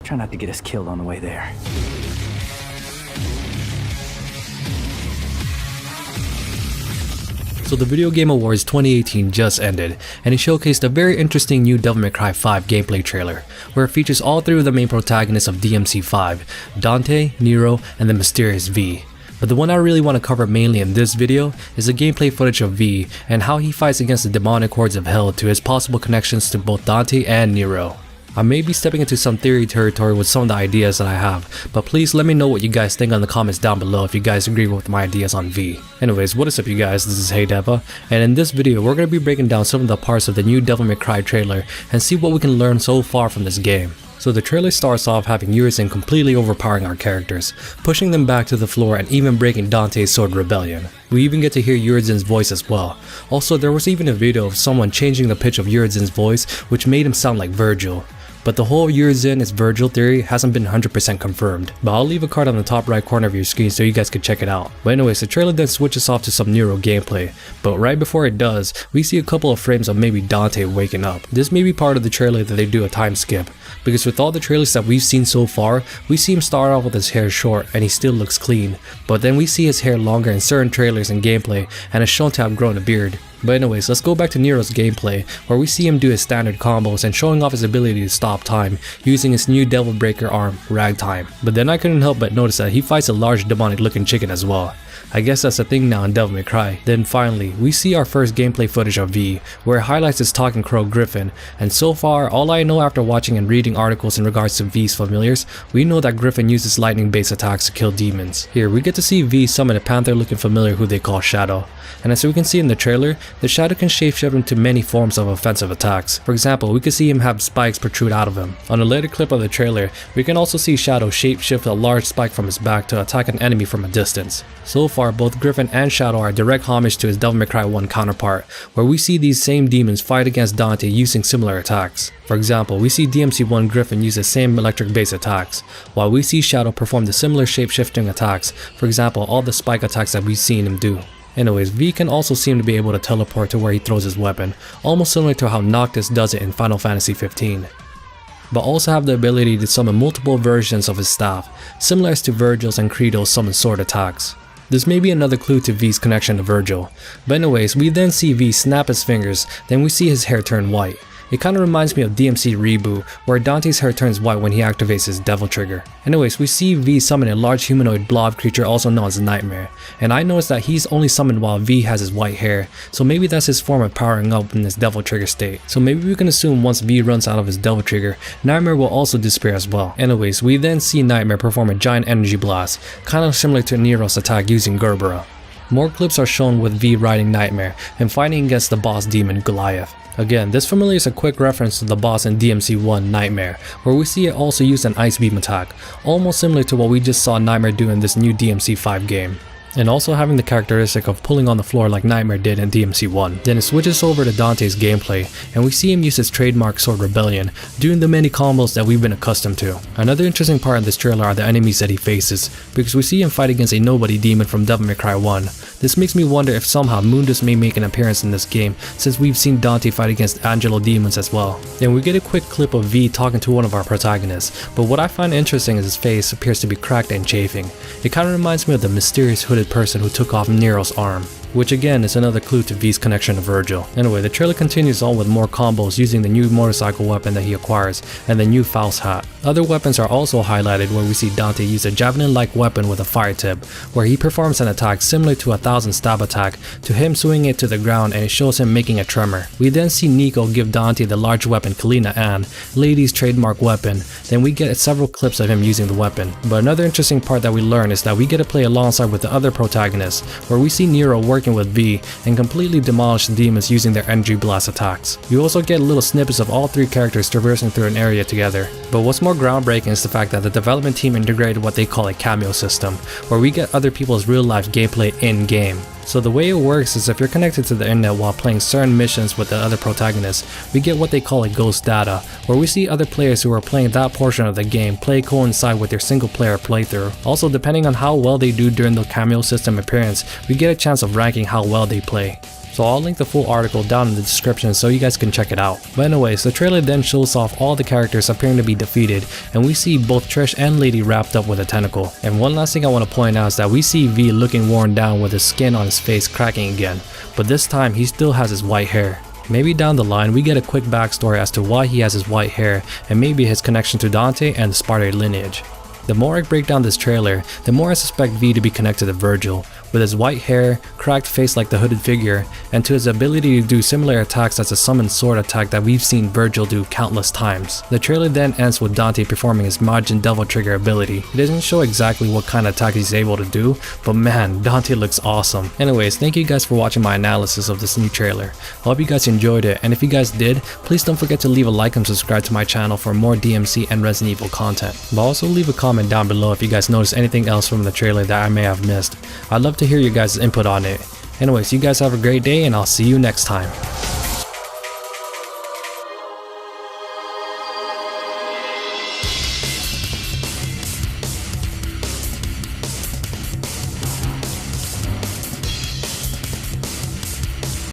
Try not to get us killed on the way there. So the Video Game Awards 2018 just ended, and it showcased a very interesting new Devil May Cry 5 gameplay trailer, where it features all three of the main protagonists of DMC5, Dante, Nero, and the mysterious V. But the one I really want to cover mainly in this video is the gameplay footage of V and how he fights against the demonic hordes of hell to his possible connections to both Dante and Nero. I may be stepping into some theory territory with some of the ideas that I have, but please let me know what you guys think in the comments down below if you guys agree with my ideas on V. Anyways, what is up you guys, this is DeVuH, and in this video we're going to be breaking down some of the parts of the new Devil May Cry trailer and see what we can learn so far from this game. So the trailer starts off having urizen completely overpowering our characters, pushing them back to the floor and even breaking Dante's sword rebellion. We even get to hear urizen's voice as well. Also, there was even a video of someone changing the pitch of urizen's voice, which made him sound like Vergil. But the whole urizen is Vergil theory hasn't been 100% confirmed, but I'll leave a card on the top right corner of your screen so you guys can check it out. But anyways, the trailer then switches off to some Nero gameplay, but right before it does, we see a couple of frames of maybe Dante waking up. This may be part of the trailer that they do a time skip, because with all the trailers that we've seen so far, we see him start off with his hair short and he still looks clean, but then we see his hair longer in certain trailers and gameplay and is shown to have grown a beard. But anyways, let's go back to Nero's gameplay, where we see him do his standard combos and showing off his ability to stop time using his new Devil Breaker arm, Ragtime. But then I couldn't help but notice that he fights a large demonic looking chicken as well. I guess that's a thing now in Devil May Cry. Then finally, we see our first gameplay footage of V, where it highlights his talking crow Griffon, and so far, all I know after watching and reading articles in regards to V's familiars, we know that Griffon uses lightning based attacks to kill demons. Here, we get to see V summon a panther looking familiar who they call Shadow, and as we can see in the trailer, the Shadow can shapeshift into many forms of offensive attacks. For example, we can see him have spikes protrude out of him. On a later clip of the trailer, we can also see Shadow shapeshift a large spike from his back to attack an enemy from a distance. So far, both Griffon and Shadow are direct homage to his Devil May Cry 1 counterpart, where we see these same demons fight against Dante using similar attacks. For example, we see DMC1 Griffon use the same electric based attacks, while we see Shadow perform the similar shape-shifting attacks, for example all the spike attacks that we've seen him do. Anyways, V can also seem to be able to teleport to where he throws his weapon, almost similar to how Noctis does it in Final Fantasy 15. But also have the ability to summon multiple versions of his staff, similar as to Vergil's and Credo's summon sword attacks. This may be another clue to V's connection to Vergil. But anyways, we then see V snap his fingers, then we see his hair turn white. It kinda reminds me of DMC Reboot, where Dante's hair turns white when he activates his devil trigger. Anyways, we see V summon a large humanoid blob creature also known as Nightmare, and I noticed that he's only summoned while V has his white hair, so maybe that's his form of powering up in his devil trigger state. So maybe we can assume once V runs out of his devil trigger, Nightmare will also disappear as well. Anyways, we then see Nightmare perform a giant energy blast, kinda similar to Nero's attack using Gerbera. More clips are shown with V riding Nightmare and fighting against the boss demon Goliath. Again, this familiar is a quick reference to the boss in DMC1 Nightmare, where we see it also use an ice beam attack, almost similar to what we just saw Nightmare do in this new DMC5 game. And also having the characteristic of pulling on the floor like Nightmare did in DMC1. Then it switches over to Dante's gameplay, and we see him use his trademark sword Rebellion, doing the many combos that we've been accustomed to. Another interesting part of this trailer are the enemies that he faces, because we see him fight against a nobody demon from Devil May Cry 1. This makes me wonder if somehow Mundus may make an appearance in this game, since we've seen Dante fight against Angelo demons as well. Then we get a quick clip of V talking to one of our protagonists, but what I find interesting is his face appears to be cracked and chafing. It kinda reminds me of the mysterious hooded person who took off Nero's arm, which again is another clue to V's connection to Vergil. Anyway, the trailer continues on with more combos using the new motorcycle weapon that he acquires and the new Faust hat. Other weapons are also highlighted, where we see Dante use a javelin-like weapon with a fire tip, where he performs an attack similar to a 1000 stab attack to him swinging it to the ground, and it shows him making a tremor. We then see Nico give Dante the large weapon Kalina Ann, Lady's trademark weapon, then we get several clips of him using the weapon. But another interesting part that we learn is that we get to play alongside with the other protagonists, where we see Nero working with V and completely demolish the demons using their energy blast attacks. You also get little snippets of all three characters traversing through an area together. But what's more groundbreaking is the fact that the development team integrated what they call a cameo system, where we get other people's real life gameplay in game. So the way it works is if you're connected to the internet while playing certain missions with the other protagonists, we get what they call a ghost data, where we see other players who are playing that portion of the game coincide with their single player playthrough. Also, depending on how well they do during the cameo system appearance, we get a chance of ranking how well they play. So I'll link the full article down in the description so you guys can check it out. But anyways, the trailer then shows off all the characters appearing to be defeated, and we see both Trish and Lady wrapped up with a tentacle. And one last thing I want to point out is that we see V looking worn down with his skin on his face cracking again, but this time he still has his white hair. Maybe down the line we get a quick backstory as to why he has his white hair and maybe his connection to Dante and the Sparta lineage. The more I break down this trailer, the more I suspect V to be connected to Vergil, with his white hair, cracked face like the hooded figure, and to his ability to do similar attacks as a summoned sword attack that we've seen Vergil do countless times. The trailer then ends with Dante performing his Majin Devil Trigger ability. It doesn't show exactly what kind of attack he's able to do, but man, Dante looks awesome. Anyways, thank you guys for watching my analysis of this new trailer. I hope you guys enjoyed it, and if you guys did, please don't forget to leave a like and subscribe to my channel for more DMC and Resident Evil content. But also leave a comment down below if you guys noticed anything else from the trailer that I may have missed. I'd love to hear your guys' input on it. Anyways, you guys have a great day and I'll see you next time.